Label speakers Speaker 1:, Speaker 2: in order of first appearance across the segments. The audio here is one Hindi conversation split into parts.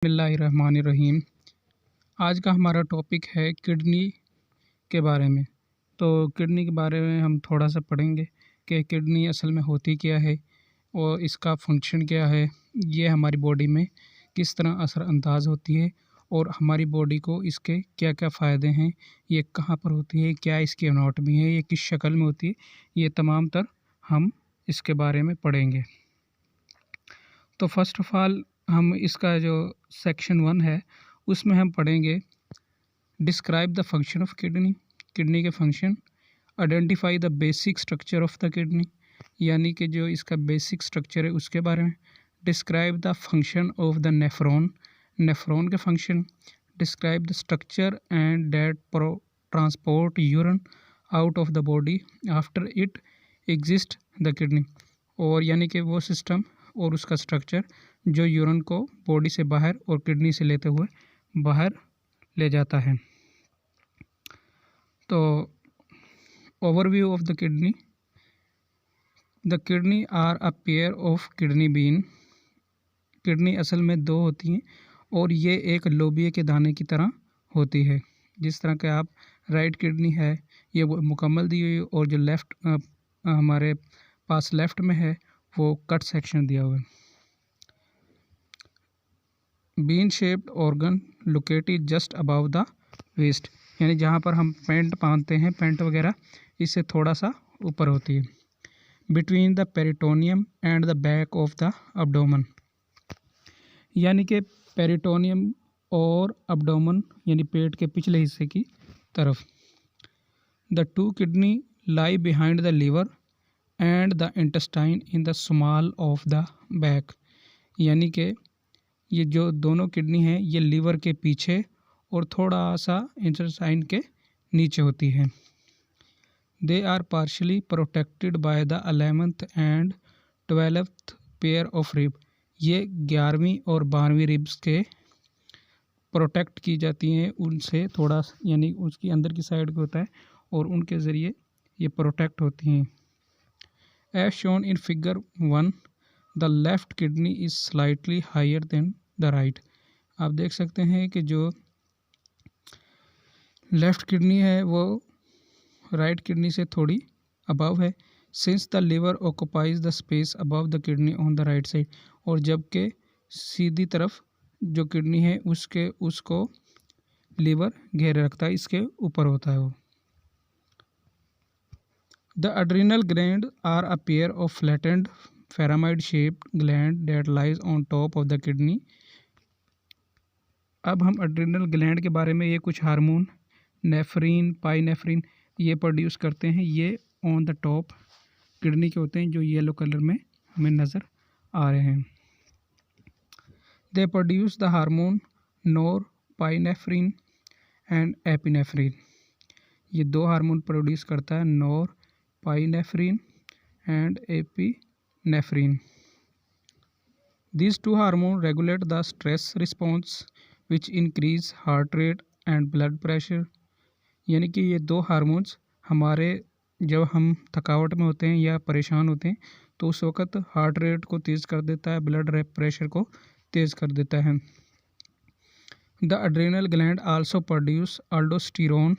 Speaker 1: बिस्मिल्लाहिर्रहमानिर्रहीम। आज का हमारा टॉपिक है किडनी के बारे में। तो किडनी के बारे में हम थोड़ा सा पढ़ेंगे कि किडनी असल में होती क्या है और इसका फंक्शन क्या है, ये हमारी बॉडी में किस तरह असरअंदाज होती है और हमारी बॉडी को इसके क्या क्या फ़ायदे हैं, ये कहाँ पर होती है, क्या इसकी एनाटॉमी है, ये किस शक्ल में होती है, ये तमाम तर हम इसके बारे में पढ़ेंगे। तो फर्स्ट ऑफ़ ऑल हम इसका जो सेक्शन 1 है उसमें हम पढ़ेंगे describe the function of kidney, kidney के फंक्शन। Identify the basic structure of the kidney, यानी कि जो इसका बेसिक स्ट्रक्चर है उसके बारे में। Describe the function of the nephron, nephron के फंक्शन। Describe the structure and that transport urine out of the body after it exist the kidney, और यानी कि वो सिस्टम और उसका स्ट्रक्चर जो यूरिन को बॉडी से बाहर और किडनी से लेते हुए बाहर ले जाता है। तो overview of the kidney are a pair of kidney bean. Kidney असल में दो होती हैं और ये एक लोबिया के दाने की तरह होती है। जिस तरह के आप राइट किडनी है ये वो मुकम्मल दी हुई, और जो लेफ़्ट हमारे पास लेफ़्ट में है वो कट सेक्शन दिया हुआ है। Bean shaped organ located just above the waist, यानी जहाँ पर हम पैंट पहनते हैं, पैंट वगैरह इससे थोड़ा सा ऊपर होती है। Between the peritoneum and the back of the abdomen, यानी कि पेरिटोनियम और अब्डोमन यानी पेट के पिछले हिस्से की तरफ। The two kidney lie behind the liver and the intestine in the small of the back, यानी कि ये जो दोनों किडनी हैं ये लीवर के पीछे और थोड़ा सा इंटेस्टाइन के नीचे होती है। They are partially protected by the 11th and 12th pair of rib, ये 11वीं और 12वीं रिब्स के प्रोटेक्ट की जाती हैं उनसे थोड़ा, यानी उसकी अंदर की साइड को होता है और उनके ज़रिए ये प्रोटेक्ट होती हैं। As shown in figure 1 the left kidney is slightly higher than the right. आप देख सकते हैं कि जो लेफ़्ट किडनी है वो राइट किडनी से थोड़ी अबव है। Since the liver occupies the space above the kidney on the right side, और जबकि सीधी तरफ जो किडनी है उसको लीवर घेरे रखता है, इसके ऊपर होता है वो। The adrenal gland are a pair of flattened pyramid shaped gland that lies on top of the kidney। अब हम अड्रीनल ग्लैंड के बारे में, ये कुछ हार्मोन नेफ्रीन, पाइनेफ्रीन ये प्रोड्यूस करते हैं, ये ऑन द टॉप किडनी के होते हैं जो येलो कलर में हमें नज़र आ रहे हैं। They produce the hormone norepinephrine and epinephrine, ये दो हार्मोन प्रोड्यूस करता है, norepinephrine and epinephrine. These two hormones regulate the stress response which increase heart rate and blood pressure, यानी कि ये दो हार्मोन्स हमारे जब हम थकावट में होते हैं या परेशान होते हैं तो उस वक़्त हार्ट रेट को तेज़ कर देता है, ब्लड प्रेशर को तेज़ कर देता है। The adrenal gland also produce aldosterone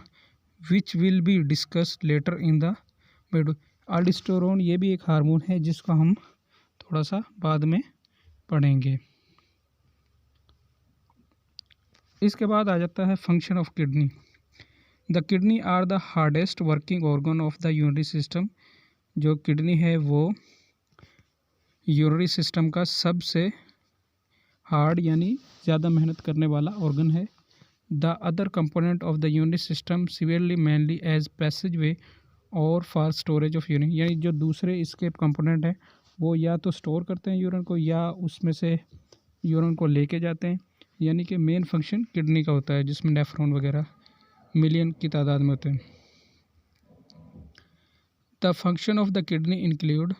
Speaker 1: which will be discussed later in the video. Aldosterone ये भी एक हार्मोन है जिसको हम थोड़ा सा बाद में पढ़ेंगे। इसके बाद आ जाता है function of kidney. The kidney are the hardest working organ of the urinary system, जो किडनी है वो यूरिनरी सिस्टम का सबसे हार्ड यानी ज़्यादा मेहनत करने वाला ऑर्गन है। The other component of the urinary system severely mainly as passageway और फॉर स्टोरेज ऑफ यूरिन, यानी जो दूसरे इसके कंपोनेंट हैं वो या तो स्टोर करते हैं यूरिन को या उसमें से यूरिन को लेके जाते हैं, यानी कि मेन फंक्शन किडनी का होता है जिसमें नेफ्रॉन वगैरह मिलियन की तादाद में होते हैं। The function of the kidney include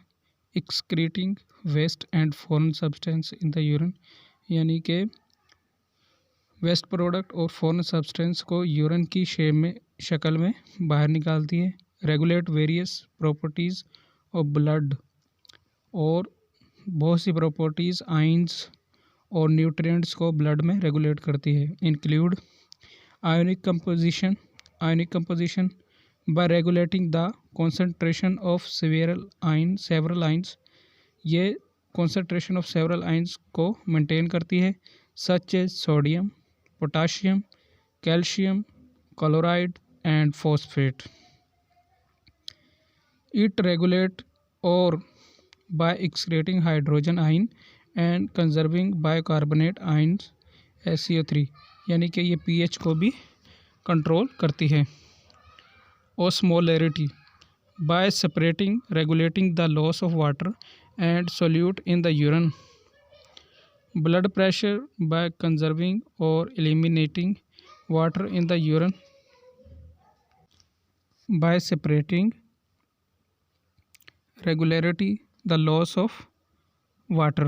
Speaker 1: excreting waste and foreign substance in the urine, यानी कि वेस्ट प्रोडक्ट और फॉरेन सब्सटेंस को यूरिन की शक्ल में बाहर निकालती है। Regulate various properties of blood, और बहुत सी प्रॉपर्टीज़ आइंस और न्यूट्रिएंट्स को ब्लड में रेगुलेट करती है। Include ionic composition by regulating the concentration of several ions, ये कॉन्सेंट्रेशन ऑफ सेवरल आइंस को मेंटेन करती है, सच as sodium, potassium, calcium, chloride and phosphate. It regulate और by excreting hydrogen ion and conserving bicarbonate ions SCO3, यानी कि ये pH को भी कंट्रोल करती है। Osmolarity by separating regulating the loss of water and solute in the urine. Blood pressure by conserving or eliminating water in the urine by separating regularity the loss of water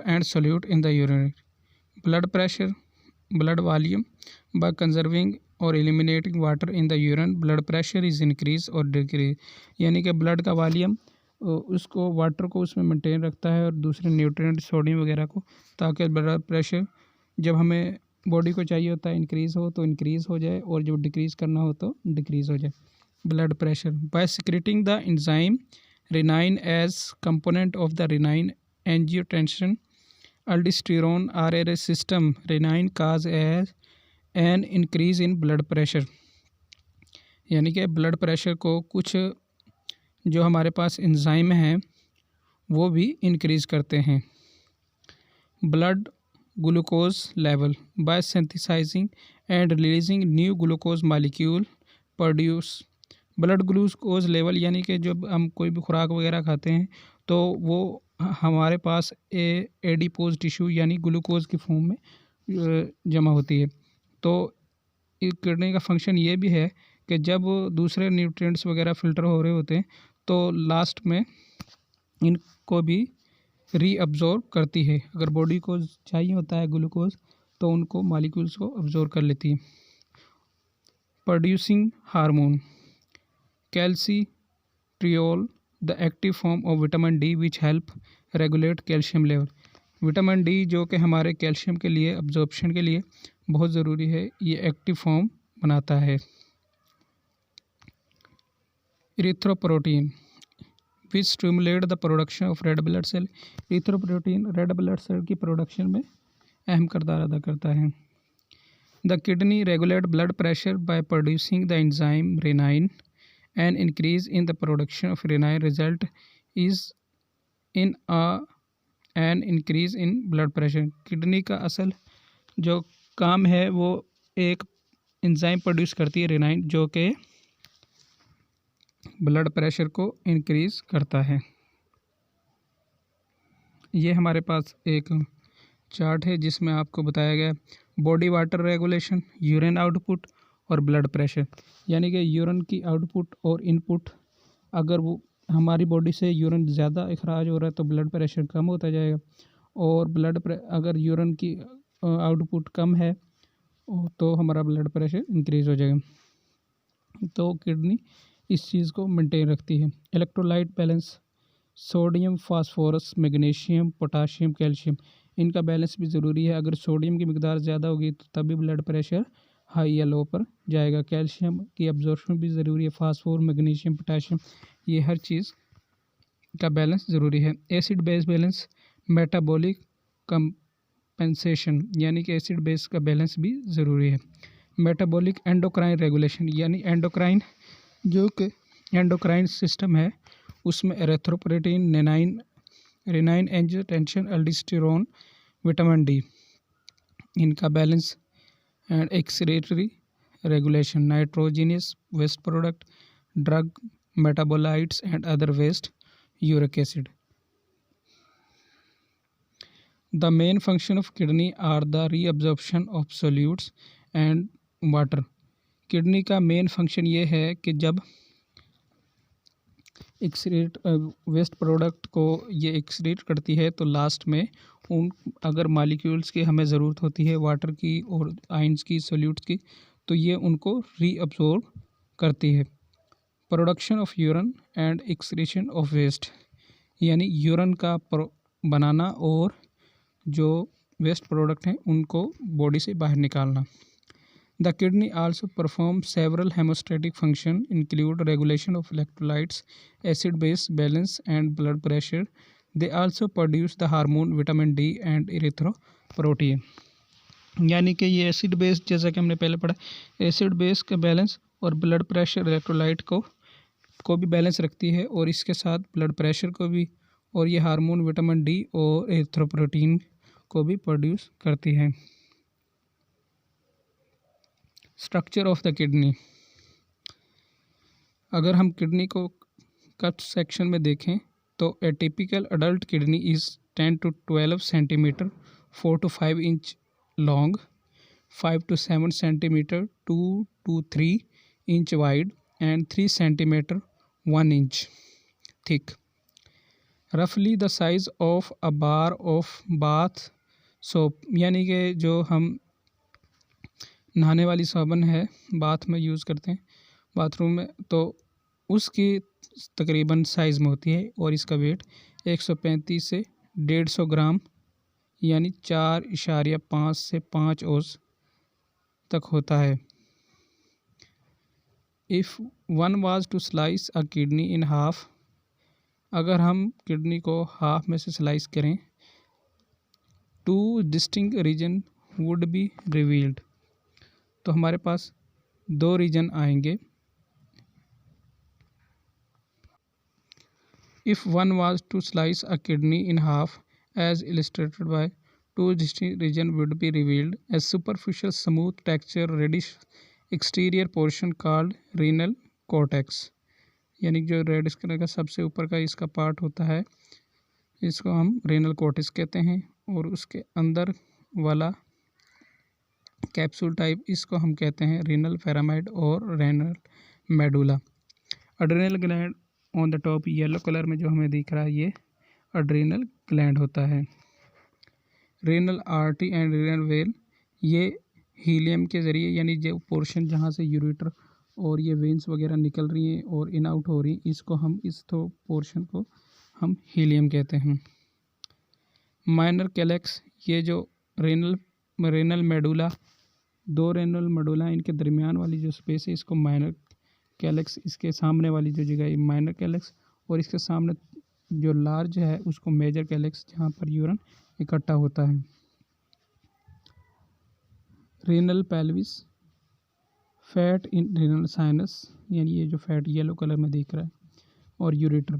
Speaker 1: and solute in the urine. Blood pressure, blood volume by conserving or eliminating water in the urine, blood pressure is increase or decrease, यानी कि ब्लड का वॉल्यूम उसको वाटर को उसमें मेंटेन रखता है और दूसरे न्यूट्रिएंट सोडियम वगैरह को, ताकि ब्लड प्रेशर जब हमें बॉडी को चाहिए होता है इंक्रीज़ हो तो इंक्रीज़ हो जाए और जब डिक्रीज़ करना हो तो डिक्रीज़ हो जाए। Blood pressure by secreting the enzyme renin as component of the renin angiotensin aldosterone RRA system, renin cause as an increase in blood pressure, यानी कि ब्लड प्रेशर को कुछ जो हमारे पास एंजाइम हैं वो भी इंक्रीज़ करते हैं। Blood glucose level by synthesising and releasing new glucose molecule produce. Blood glucose level यानी कि जब हम कोई भी खुराक वगैरह खाते हैं तो वो हमारे पास एडिपोज टिश्यू यानी ग्लूकोज की फॉर्म में जमा होती है। तो किडनी का फंक्शन ये भी है कि जब दूसरे न्यूट्रिएंट्स वगैरह फ़िल्टर हो रहे होते हैं तो लास्ट में इनको भी रीअब्जॉर्ब करती है। अगर बॉडी को चाहिए होता है ग्लूकोज तो उनको मॉलिक्यूल्स को अब्जॉर्ब कर लेती है। Producing hormone calcitriol, the active form of vitamin D which help regulate calcium level. Vitamin D जो कि हमारे कैल्शियम के लिए अब्जॉर्प्शन के लिए बहुत ज़रूरी है, ये एक्टिव फॉर्म बनाता है। Erythropoietin which stimulate the production of red blood cell. Erythropoietin red blood cell की प्रोडक्शन में अहम किरदार अदा करता है। The kidney regulate blood pressure by producing the enzyme renin, an increase in the production of renin result is in an increase in blood pressure. Kidney का असल जो काम है वो एक एंजाइम प्रोड्यूस करती है रेनाइन, जो कि ब्लड प्रेशर को इंक्रीज़ करता है। ये हमारे पास एक चार्ट है जिसमें आपको बताया गया body water regulation, urine output और ब्लड प्रेशर, यानी कि यूरिन की आउटपुट और इनपुट, अगर वो हमारी बॉडी से यूरिन ज़्यादा अखराज हो रहा है तो ब्लड प्रेशर कम होता जाएगा, और अगर यूरिन की आउटपुट कम है तो हमारा ब्लड प्रेशर इंक्रीज़ हो जाएगा। तो किडनी इस चीज़ को मेंटेन रखती है। Electrolyte balance, sodium, phosphorus, magnesium, potassium, calcium, इनका बैलेंस भी ज़रूरी है। अगर सोडियम की मिकदार ज़्यादा होगी तो तभी ब्लड प्रेशर हाई या लो पर जाएगा। कैल्शियम की अब्जॉर्प्शन भी ज़रूरी है। फास्फोर, मैग्नीशियम, पोटाशियम, ये हर चीज़ का बैलेंस ज़रूरी है। Acid base balance, metabolic compensation, यानी कि एसिड बेस का बैलेंस भी ज़रूरी है। मेटाबॉलिक एंडोक्राइन रेगुलेशन, यानी एंडोक्राइन जो कि एंडोक्राइन सिस्टम है उसमें erythropoietin, renin angiotensin, aldosterone, vitamin D, इनका balance and excretory regulation, nitrogenous waste product, drug metabolites and other waste, uric acid. The main function of kidney are the reabsorption of solutes and water. Kidney का मेन फंक्शन ये है कि जब एक्सक्रीट वेस्ट प्रोडक्ट को ये एक्सक्रीट करती है तो लास्ट में अगर मॉलिक्यूल्स की हमें ज़रूरत होती है वाटर की और आयंस की, सोल्यूट्स की, तो ये उनको रीअब्जॉर्ब करती है। Production of urine and excretion of waste, यानी यूरिन का बनाना और जो वेस्ट प्रोडक्ट हैं उनको बॉडी से बाहर निकालना। The kidney also perform several haemostatic function include regulation of electrolytes, acid base balance and blood pressure. They also produce the hormone vitamin D and erythropoietin. यानी कि ये एसिड बेस, जैसा कि हमने पहले पढ़ा, एसिड बेस का बैलेंस और ब्लड प्रेशर इलेक्ट्रोलाइट को भी बैलेंस रखती है, और इसके साथ ब्लड प्रेशर को भी, और ये हार्मोन विटामिन डी और इरिथ्रोपोइटिन को भी प्रोड्यूस करती है। Structure of the kidney. अगर हम किडनी को कट सेक्शन में देखें तो a typical adult kidney is 10 to 12 centimetre, 4 to 5 inch long, 5 to 7 centimetre, 2 to 3 inch wide and 3 centimetre 1 inch thick. रफली the size of a bar of bath soap, यानी कि जो हम नहाने वाली साबुन है, बाथ में यूज़ करते हैं बाथरूम में, तो उसकी तकरीबन साइज़ में होती है, और इसका वेट 135 से 150 ग्राम यानी 4.5 से 5 औंस तक होता है। If one was to slice a kidney in half, अगर हम किडनी को हाफ में से स्लाइस करें, 2 distinct region would be revealed, तो हमारे पास 2 रीजन आएंगे। If one was to slice a kidney in half, as illustrated by 2 distinct regions would be revealed: a superficial smooth texture reddish exterior portion called renal cortex, यानी जो रेडिश कलर का सबसे ऊपर का इसका पार्ट होता है, इसको हम रेनल कोर्टेक्स कहते हैं, और उसके अंदर वाला कैप्सूल टाइप, इसको हम कहते हैं रेनल पैरामाइड और renal medulla. Adrenal gland on the top, yellow colour में जो हमें दिख रहा है, ये अड्रेनल ग्लैंड होता है। Renal artery and renal well, ये हीलियम के ज़रिए, यानी जो पोर्शन जहाँ से यूरेटर और ये वेंस वगैरह निकल रही हैं और इन आउट हो रही हैं, इसको हम इस तो पोर्शन को हम हीलियम कहते हैं। माइनर कैलेक्स, ये जो रेनल मेडुला, 2 रेनल मेडुला, इनके दरमियान वाली जो स्पेस है, इसको माइनर कैलेक्स, इसके सामने वाली जो जगह है माइनर कैलेक्स, और इसके सामने जो लार्ज है उसको मेजर कैलेक्स, जहाँ पर यूरिन इकट्ठा होता है। Renal pelvis, fat in renal sinus, यानी ये जो फैट येलो कलर में दिख रहा है, और ureter.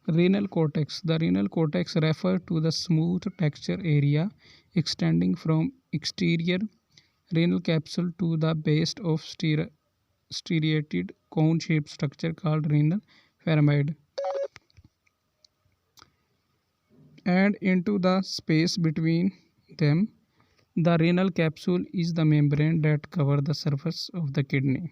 Speaker 1: Renal cortex, the renal cortex refer to the smooth texture area extending from exterior renal capsule to the base of striated cone-shaped structure called renal pyramid, and into the space between them. The renal capsule is the membrane that covers the surface of the kidney.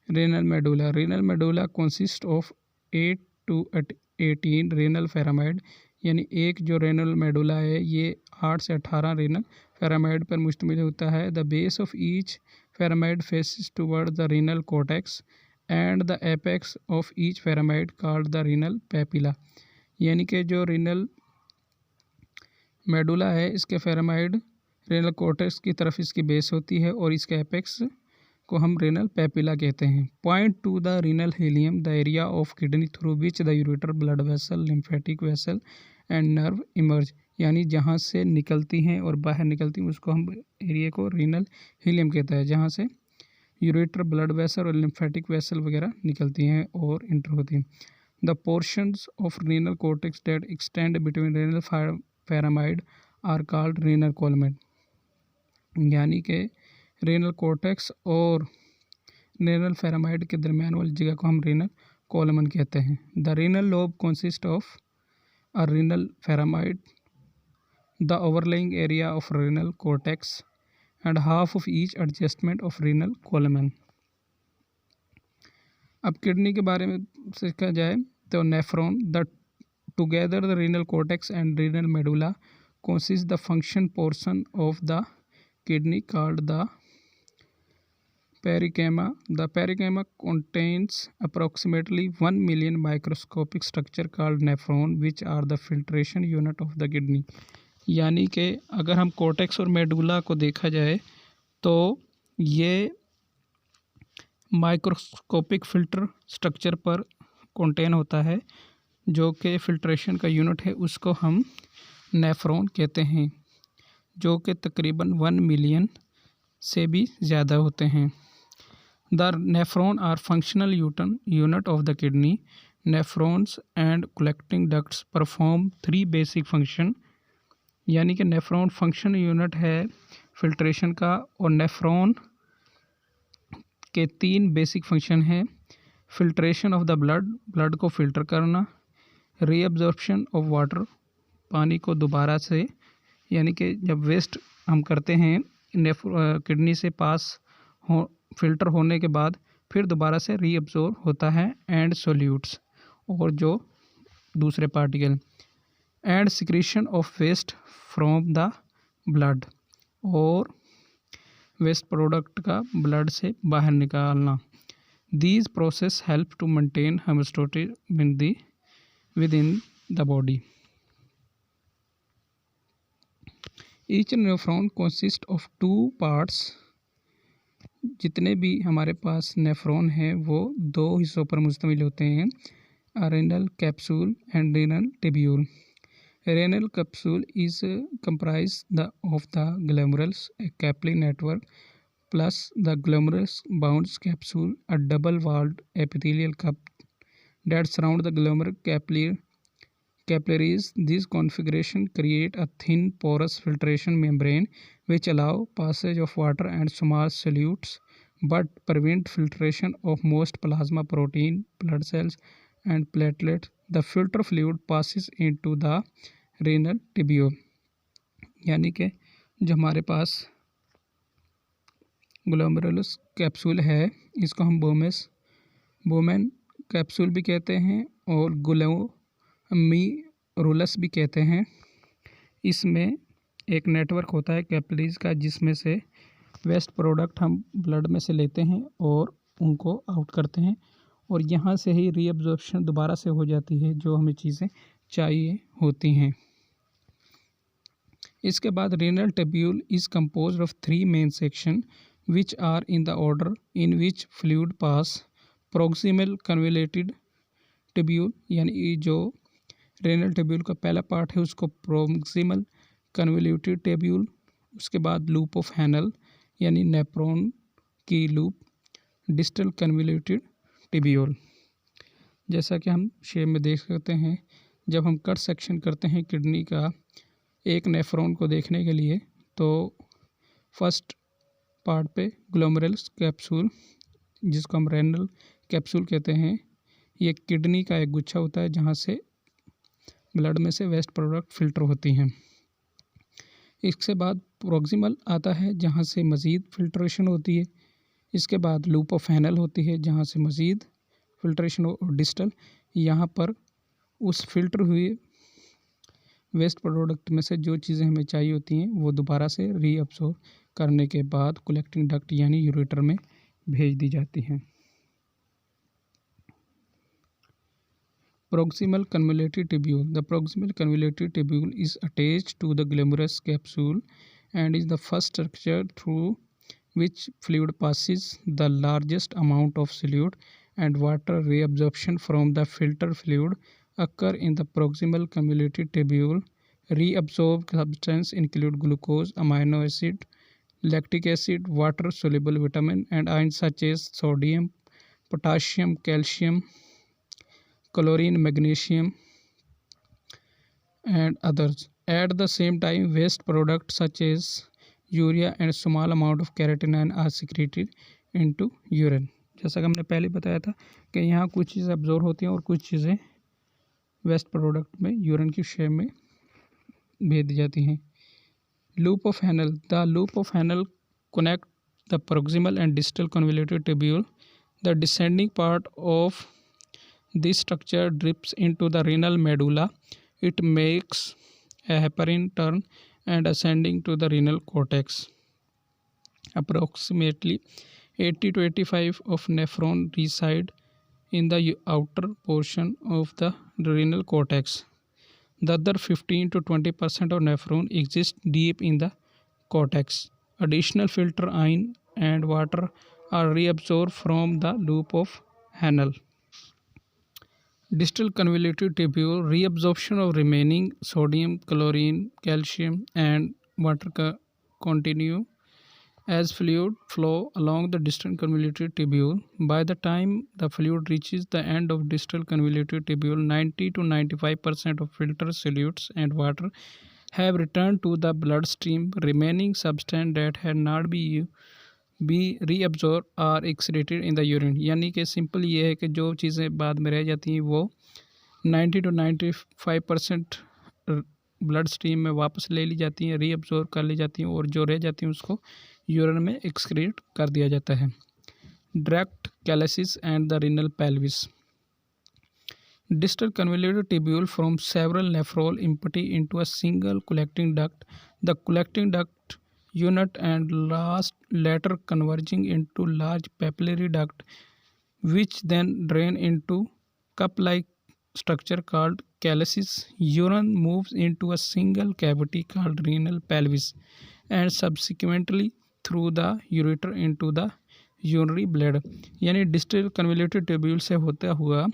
Speaker 1: Renal medulla consists of 8 to 18 renal pyramid, यानी एक जो रेनल मेडुला है ये 8 से 18 रेनल पैरामाइड पर मुश्तमिल होता है। The base of each pyramid faces toward the renal cortex and the apex of each pyramid called the renal papilla, यानी कि जो रेनल मेडुला है इसके पैरामाइड रेनल कोर्टेक्स की तरफ इसकी बेस होती है, और इसके एपेक्स को हम रेनल पेपिला कहते हैं। Point two the renal helium, the area of kidney through which the ureter, blood vessel, lymphatic vessel and nerve emerge, यानी जहाँ से निकलती हैं और बाहर निकलती हैं उसको हम एरिया को रेनल हीलियम कहता है, जहाँ से यूरेटर, ब्लड वेसल और लिम्फेटिक वेसल वगैरह निकलती हैं और इंटर होती हैं। The portions of renal cortex that extend between renal pyramid are called renal columns, यानी कि रेनल कोर्टेक्स और रेनल पैरामाइड के दरमियान वाली जगह को हम रेनल कोलमन कहते हैं। The renal lobe consist of a renal pyramid, the overlying area of renal cortex, and half of each adjustment of renal column. अब किडनी के बारे में सीखा जाए तो nephron, the together the renal cortex and renal medulla consist the function portion of the kidney called the parenchyma. The parenchyma contains approximately 1 million microscopic structure called nephron, which are the filtration unit of the kidney. यानी कि अगर हम कोर्टेक्स और मेडुला को देखा जाए तो ये माइक्रोस्कोपिक फिल्टर स्ट्रक्चर पर कंटेन होता है, जो कि फिल्ट्रेशन का यूनिट है, उसको हम नेफ्रॉन कहते हैं, जो कि तकरीबन 1 मिलियन से भी ज़्यादा होते हैं। The nephron are functional unit of the kidney. Nephrons and collecting ducts perform 3 basic function. यानी कि नेफ्रॉन फंक्शन यूनिट है फिल्ट्रेशन का, और नेफ्रॉन के 3 बेसिक फंक्शन हैं। फिल्ट्रेशन ऑफ द ब्लड को फिल्टर करना, रीअब्जॉर्प्शन ऑफ वाटर, पानी को दोबारा से, यानी कि जब वेस्ट हम करते हैं किडनी से पास हो फिल्टर होने के बाद फिर दोबारा से रीअब्जॉर्ब होता है, एंड सोल्यूट्स, और जो दूसरे particle, and secretion of waste from the blood, और वेस्ट प्रोडक्ट का ब्लड से बाहर निकालना। These process help to maintain homeostatic within the body. Each nephron consists of 2 parts. जितने भी हमारे पास नेफ्रॉन हैं वो 2 हिस्सों पर मुश्तमिल होते हैं, renal capsule and renal tubule. Renal capsule is comprise of the glomerulus capillary network plus the glomerulus bound capsule, a double walled epithelial cup that surround the glomerular capillaries. This configuration create a thin porous filtration membrane which allow passage of water and small solutes but prevent filtration of most plasma protein, blood cells and platelets. The filter fluid passes into the renal tubule. यानी कि जो हमारे पास ग्लोमेरुलस कैप्सूल है, इसको हम बोमेन कैप्सूल भी कहते हैं और ग्लोमेरुलस भी कहते हैं। इसमें एक नेटवर्क होता है कैपिलरीज का, जिसमें से वेस्ट प्रोडक्ट हम ब्लड में से लेते हैं और उनको आउट करते हैं, और यहाँ से ही रीअब्जॉर्प्शन दोबारा से हो जाती है जो हमें चीज़ें चाहिए होती हैं। इसके बाद renal tubule is composed of 3 main section which are in the order in which fluid pass. Proximal convoluted tubule, यानी जो रेनल टिब्यूल का पहला पार्ट है उसको प्रोक्सिमल कन्वोल्यूटेड टिब्यूल। उसके बाद लूप ऑफ हैनल यानी नेफ्रॉन की लूप, डिस्टल कन्वोल्यूटेड टिब्यूल। जैसा कि हम शेप में देख सकते हैं, जब हम कट सेक्शन करते हैं किडनी का एक नेफ्रॉन को देखने के लिए, तो फर्स्ट पार्ट पे ग्लोमेरुलस कैप्सूल, जिसको हम रेनल कैप्सूल कहते हैं, ये किडनी का एक गुच्छा होता है जहाँ से ब्लड में से वेस्ट प्रोडक्ट फिल्टर होती हैं। इसके बाद प्रोक्सिमल आता है जहाँ से मज़ीद फिल्ट्रेशन होती है। इसके बाद लूप ऑफ हैनल होती है जहाँ से मज़ीद फिल्ट्रेशन और डिस्टल, यहाँ पर उस फिल्टर हुए वेस्ट प्रोडक्ट में से जो चीज़ें हमें चाहिए होती हैं वो दोबारा से रीअब्सॉर्ब करने के बाद कलेक्टिंग डक्ट यानी यूरेटर में भेज दी जाती हैं। Proximal convoluted tubule. The proximal convoluted tubule is attached to the glomerulus capsule and is the first structure through which fluid passes. The largest amount of solute and water reabsorption from the filter fluid occur in the proximal convoluted tubule. Reabsorbed substances include glucose, amino acid, lactic acid, water soluble vitamin and ions such as sodium, potassium, calcium, chlorine, magnesium and others. At the same time, waste products such as urea and small amount of creatinine are secreted into urine. जैसा कि हमने पहले बताया था कि यहाँ कुछ चीज़ें अब्जॉर्ब होती हैं और कुछ चीज़ें वेस्ट प्रोडक्ट में यूरिन की शेप में भेज दी जाती हैं। Loop of Henle. The loop of Henle connect the proximal and distal convoluted tubule. The descending part of this structure drips into the renal medulla. It makes a heparin turn and ascending to the renal cortex. Approximately 80 to 85 of nephron reside in the outer portion of the renal cortex. The other 15 to 20% of nephron exist deep in the cortex. Additional filter ion and water are reabsorbed from the loop of Henle. Distal convoluted tubule, reabsorption of remaining sodium, chlorine, calcium, and water continue as fluid flow along the distal convoluted tubule. By the time the fluid reaches the end of distal convoluted tubule, 90 to 95% of filter solutes and water have returned to the bloodstream. Remaining substance that had not be reabsorbed are excreted in the urine. यानी कि सिंपल ये है कि जो चीज़ें बाद में रह जाती हैं वो 90 to 95% ब्लड स्ट्रीम में वापस ले ली जाती हैं, रीअब्जॉर्ब कर ली जाती हैं, और जो रह जाती हैं उसको यूरिन में एक्सक्रीट कर दिया जाता है। Direct calyces and the renal pelvis. Distal convoluted tubule from several nephron empty into a single collecting duct. The collecting duct unit and later converging into large papillary duct, which then drain into cup-like structure called calyces. Urine moves into a single cavity called renal pelvis and subsequently through the ureter into the urinary bladder. यानी distal convoluted tubule से होता हुआ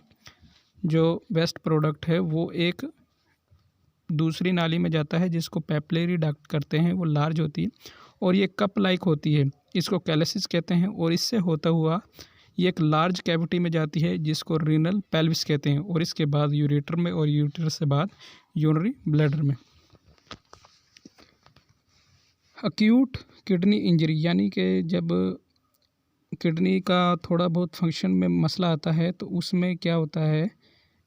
Speaker 1: जो वेस्ट प्रोडक्ट है वो एक दूसरी नाली में जाता है जिसको पेपलरी डक्ट करते हैं। वो लार्ज होती है और ये कप लाइक होती है, इसको कैलेसिस कहते हैं, और इससे होता हुआ ये एक लार्ज कैविटी में जाती है जिसको रीनल पेल्विस कहते हैं, और इसके बाद यूरेटर में, और यूरेटर से बाद यूरिनरी ब्लैडर में। एक्यूट किडनी इंजरी, यानी कि जब किडनी का थोड़ा बहुत फंक्शन में मसला आता है तो उसमें क्या होता है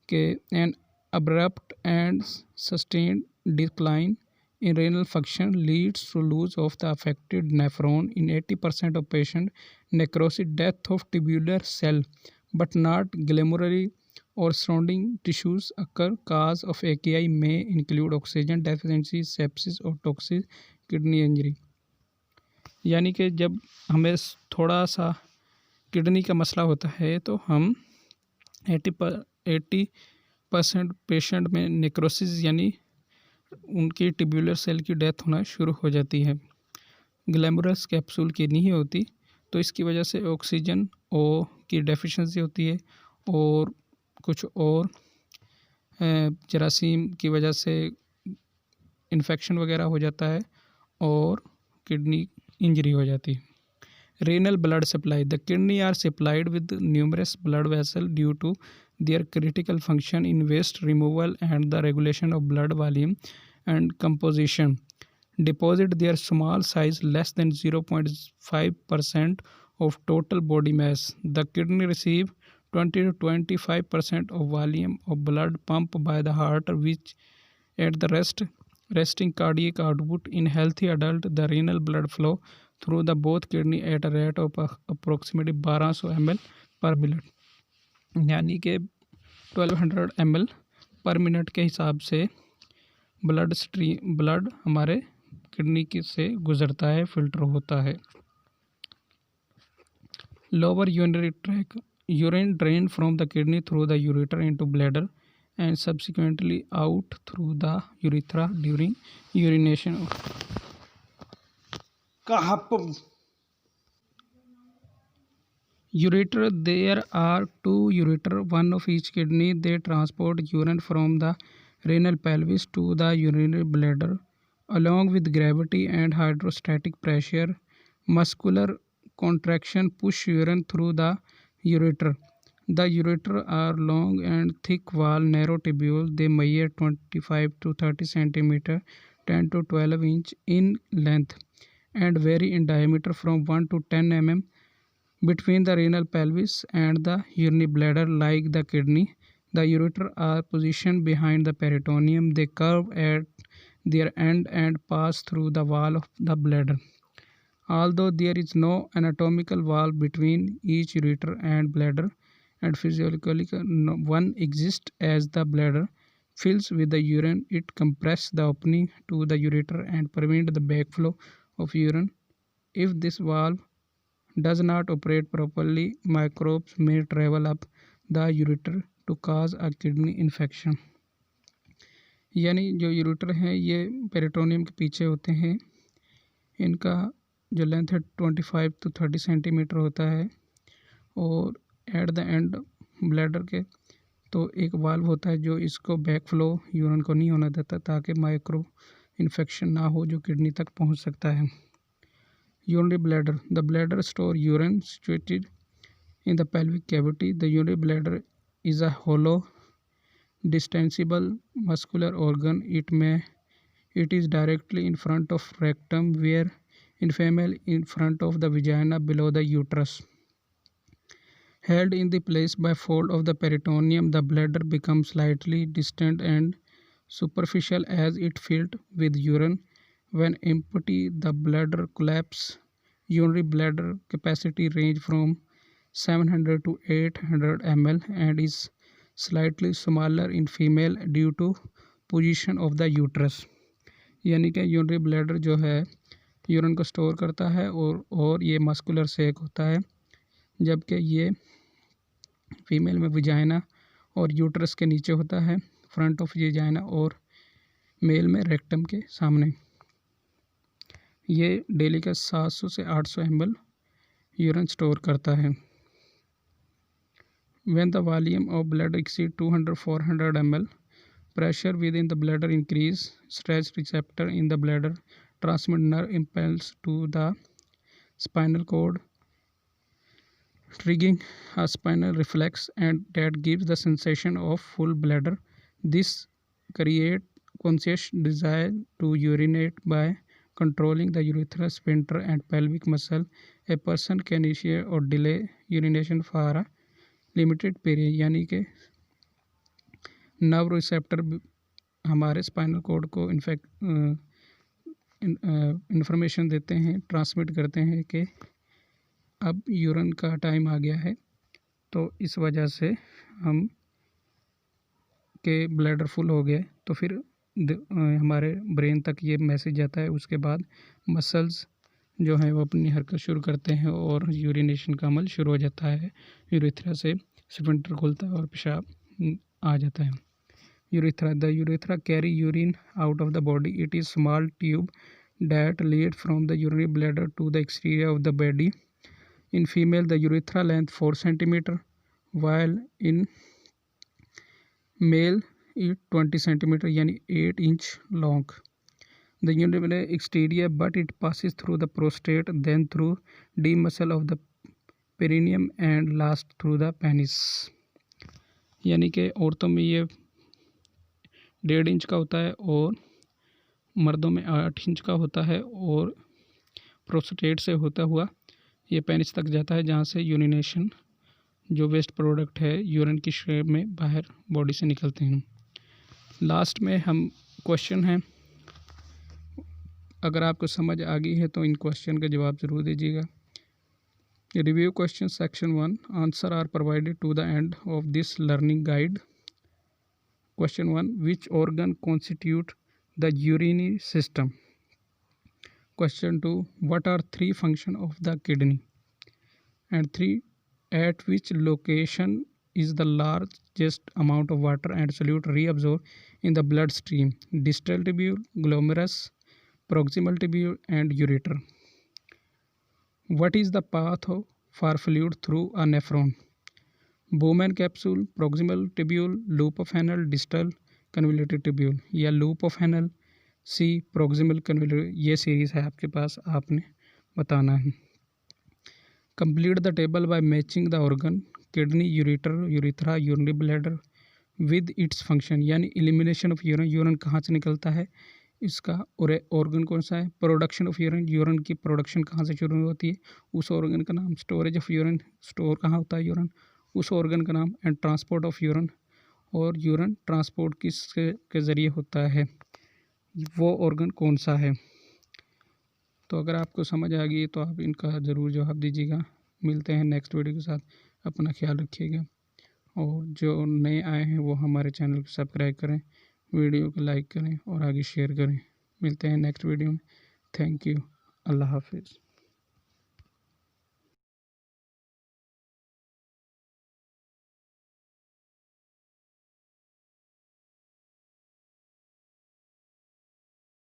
Speaker 1: कि an abrupt and sustained decline in renal function leads to loss of the affected nephron in 80% of patient. Necrosis, death of tubular cell, but not glomeruli or surrounding tissues occur. Cause of AKI may include oxygen deficiency, sepsis or toxic kidney injury. यानी कि जब हमें थोड़ा सा किडनी का मसला होता है तो हम 80% पेशेंट में नेक्रोसिस यानी उनकी ट्यूबुलर सेल की डेथ होना शुरू हो जाती है। ग्लैमरस कैप्सूल की नहीं होती तो इसकी वजह से ऑक्सीजन ओ की डेफिशिएंसी होती है और कुछ और जरासीम की वजह से इन्फेक्शन वगैरह हो जाता है और किडनी इंजरी हो जाती है। Renal blood supply. The kidney are supplied with numerous blood vessels due to their critical function in waste removal and the regulation of blood volume and composition. Deposit their small size less than 0.5% of total body mass. The kidney receive 20 to 25% of volume of blood pumped by the heart, which at the resting cardiac output. In healthy adult, the renal blood flow through the both kidney at a rate of approximately 1200 ml per minute, यानी कि 1200 ml पर मिनट के हिसाब से ब्लड हमारे किडनी की से गुजरता है, फिल्टर होता है। Lower urinary track, urine drain from the kidney through the ureter into bladder and subsequently out through the urethra during urination. Ureter, there are two ureter, one of each kidney. They transport urine from the renal pelvis to the urinary bladder. Along with gravity and hydrostatic pressure, muscular contraction push urine through the ureter. The ureter are long and thick wall, narrow tubule. They measure 25 to 30 centimeter, 10 to 12 inch in length, and vary in diameter from 1 to 10 mm. Between the renal pelvis and the urinary bladder, like the kidney, the ureter are positioned behind the peritoneum. They curve at their end and pass through the wall of the bladder. Although there is no anatomical wall between each ureter and bladder, and physiologically one exists as the bladder fills with the urine, it compresses the opening to the ureter and prevents the backflow of urine If this valve does not operate properly, microbes may travel up the ureter to cause a kidney infection. यानी जो यूरेटर हैं ये पेरिटोनियम के पीछे होते हैं, इनका जो लेंथ है 25 to 30 सेंटीमीटर होता है, और एट द एंड ब्लैडर के तो एक वाल्व होता है जो इसको बैक फ्लो यूरिन को नहीं होने देता, ताकि माइक्रो इन्फेक्शन ना हो जो किडनी तक पहुंच सकता है. Urinary bladder. The bladder store urine situated in the pelvic cavity. The urinary bladder is a hollow, distensible muscular organ. It is directly in front of rectum, where in female in front of the vagina below the uterus. Held in the place by fold of the peritoneum, the bladder becomes slightly distant and superficial as it filled with urine. When empty, the bladder collapses. Urinary bladder capacity range from 700 to 800 ml and is slightly smaller in female due to position of the uterus. यानी कि यूरिनरी ब्लैडर जो है यूरिन को स्टोर करता है और ये मस्कुलर सेक होता है, जबकि ये फीमेल में विजाइना और यूट्रस के नीचे होता है, फ्रंट ऑफ विजाइना, और मेल में रेक्टम के सामने. ये डेली का 700 से 800 ml यूरिन स्टोर करता है. When the volume of bladder exceeds 200-400 ml, pressure within the bladder increase. Stretch receptor in the bladder transmit nerve impulse to the spinal cord, triggering a spinal reflex, and that gives the sensation of full bladder. This creates conscious desire to urinate by controlling the urethral sphincter and pelvic muscle. A person can initiate or delay urination for a limited period. यानी कि नर्व रिसेप्टर हमारे स्पाइनल कोड को इंफॉर्मेशन देते हैं, ट्रांसमिट करते हैं कि अब यूरिन का टाइम आ गया है. तो इस वजह से हम के ब्लैडर फुल हो गया, तो फिर हमारे ब्रेन तक ये मैसेज जाता है. उसके बाद मसल्स जो है वो अपनी हरकत शुरू करते हैं और यूरिनेशन का अमल शुरू हो जाता है. यूरेथ्रा से स्फिंक्टर खुलता है और पेशाब आ जाता है. Urethra. The urethra carry urine out of the body. It is small tube that lead from the urinary bladder to the exterior of the body. In female, the urethra length 4 cm, while in male it 20 cm, यानी 8 inch long. The urinary exterior, but it passes through the prostate, then through deep muscle of the perineum and last through the penis. यानी कि औरतों में ये 1.5 इंच का होता है और मर्दों में 8 इंच का होता है, और प्रोस्टेट से होता हुआ ये पेनिस तक जाता है, जहाँ से यूरिनेशन जो वेस्ट प्रोडक्ट है यूरिन की शेप में बाहर बॉडी से निकलते हैं. लास्ट में हम क्वेश्चन हैं, अगर आपको समझ आ गई है तो इन क्वेश्चन का जवाब ज़रूर दीजिएगा. Review question section 1. Answer are provided to the end of this learning guide. Question 1. Which organ constitute the urinary system. Question 2. What are 3 functions of the kidney? And 3. At which location is the largest amount of water and solute reabsorbed in the bloodstream? Distal tubule, glomerulus, proximal tubule, and ureter. What is the path for fluid through a nephron? Bowman capsule, proximal tubule, loop of Henle, distal convoluted tubule, या loop of Henle, C proximal convoluted. ये सीरीज़ है आपके पास, आपने बताना है. Complete the table by matching the organ kidney, ureter, urethra, urinary bladder with its function. यानी एलिमिनेशन ऑफ यूरिन, यूरिन कहाँ से निकलता है, इसका और ऑर्गन कौन सा है. प्रोडक्शन ऑफ यूरिन, यूरिन की प्रोडक्शन कहाँ से शुरू होती है, उस ऑर्गन का नाम. स्टोरेज ऑफ यूरिन, स्टोर कहाँ होता है यूरिन, उस ऑर्गन का नाम. एंड ट्रांसपोर्ट ऑफ यूरिन, और यूरिन ट्रांसपोर्ट किसके ज़रिए होता है, वो ऑर्गन कौन सा है. तो अगर आपको समझ आ गई तो आप इनका ज़रूर जवाब दीजिएगा. मिलते हैं नेक्स्ट वीडियो के साथ. अपना ख्याल रखिएगा, और जो नए आए हैं वो हमारे चैनल को सब्सक्राइब करें, वीडियो को लाइक करें और आगे शेयर करें. मिलते हैं नेक्स्ट वीडियो में. Thank you. अल्लाह हाफिज़.